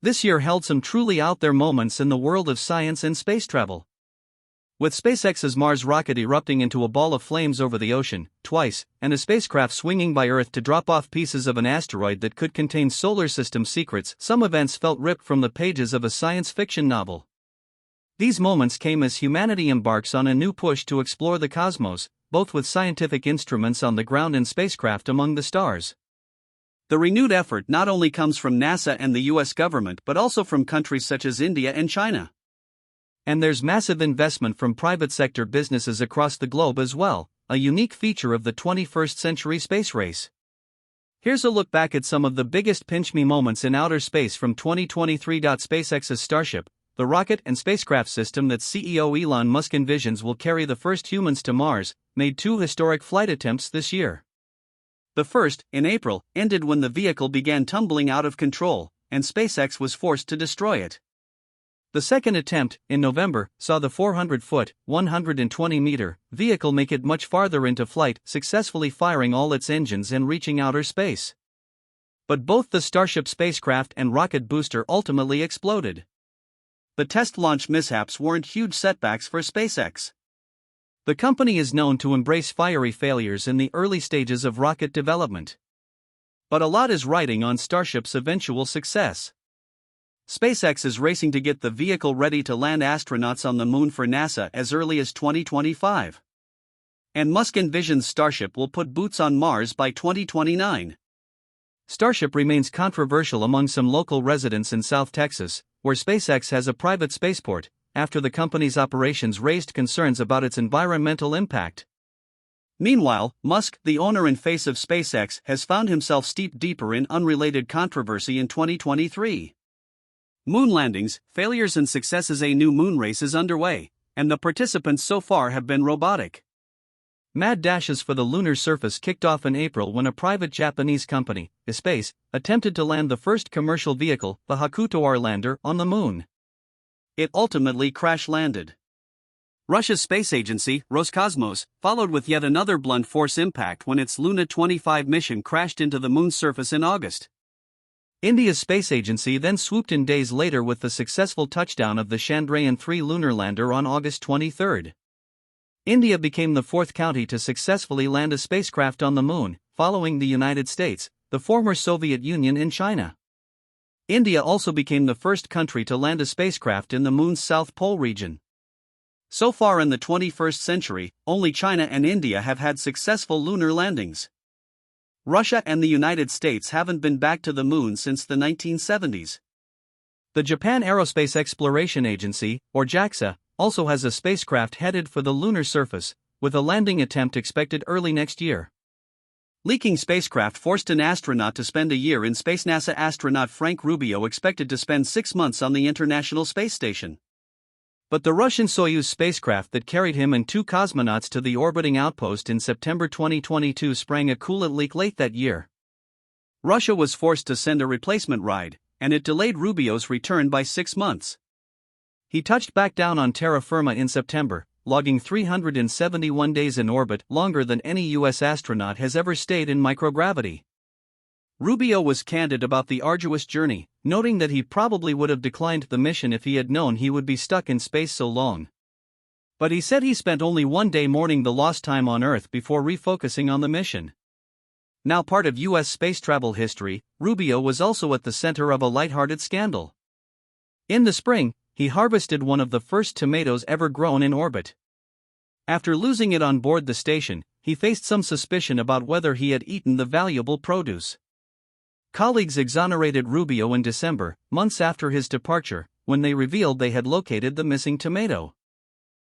This year held some truly out-there moments in the world of science and space travel. With SpaceX's Mars rocket erupting into a ball of flames over the ocean, twice, and a spacecraft swinging by Earth to drop off pieces of an asteroid that could contain solar system secrets, some events felt ripped from the pages of a science fiction novel. These moments came as humanity embarks on a new push to explore the cosmos, both with scientific instruments on the ground and spacecraft among the stars. The renewed effort not only comes from NASA and the US government but also from countries such as India and China. And there's massive investment from private sector businesses across the globe as well, a unique feature of the 21st century space race. Here's a look back at some of the biggest pinch-me moments in outer space from 2023. SpaceX's Starship, the rocket and spacecraft system that CEO Elon Musk envisions will carry the first humans to Mars, made two historic flight attempts this year. The first, in April, ended when the vehicle began tumbling out of control, and SpaceX was forced to destroy it. The second attempt, in November, saw the 400-foot, 120-meter vehicle make it much farther into flight, successfully firing all its engines and reaching outer space. But both the Starship spacecraft and rocket booster ultimately exploded. The test launch mishaps weren't huge setbacks for SpaceX. The company is known to embrace fiery failures in the early stages of rocket development. But a lot is riding on Starship's eventual success. SpaceX is racing to get the vehicle ready to land astronauts on the moon for NASA as early as 2025. And Musk envisions Starship will put boots on Mars by 2029. Starship remains controversial among some local residents in South Texas, where SpaceX has a private spaceport, after the company's operations raised concerns about its environmental impact. Meanwhile, Musk, the owner and face of SpaceX, has found himself steeped deeper in unrelated controversy in 2023. Moon landings, failures and successes. A new moon race is underway, and the participants so far have been robotic. Mad dashes for the lunar surface kicked off in April when a private Japanese company, Space, attempted to land the first commercial vehicle, the Hakuto lander, on the moon. It ultimately crash-landed. Russia's space agency, Roscosmos, followed with yet another blunt force impact when its Luna 25 mission crashed into the moon's surface in August. India's space agency then swooped in days later with the successful touchdown of the Chandrayaan-3 lunar lander on August 23. India became the fourth country to successfully land a spacecraft on the moon, following the United States, the former Soviet Union and China. India also became the first country to land a spacecraft in the moon's South Pole region. So far in the 21st century, only China and India have had successful lunar landings. Russia and the United States haven't been back to the moon since the 1970s. The Japan Aerospace Exploration Agency, or JAXA, also has a spacecraft headed for the lunar surface, with a landing attempt expected early next year. Leaking spacecraft forced an astronaut to spend a year in space. NASA astronaut Frank Rubio expected to spend 6 months on the International Space Station. But the Russian Soyuz spacecraft that carried him and 2 cosmonauts to the orbiting outpost in September 2022 sprang a coolant leak late that year. Russia was forced to send a replacement ride, and it delayed Rubio's return by 6 months. He touched back down on terra firma in September, logging 371 days in orbit, longer than any U.S. astronaut has ever stayed in microgravity. Rubio was candid about the arduous journey, noting that he probably would have declined the mission if he had known he would be stuck in space so long. But he said he spent only 1 day mourning the lost time on Earth before refocusing on the mission. Now part of U.S. space travel history, Rubio was also at the center of a lighthearted scandal. In the spring, he harvested one of the first tomatoes ever grown in orbit. After losing it on board the station, he faced some suspicion about whether he had eaten the valuable produce. Colleagues exonerated Rubio in December, months after his departure, when they revealed they had located the missing tomato.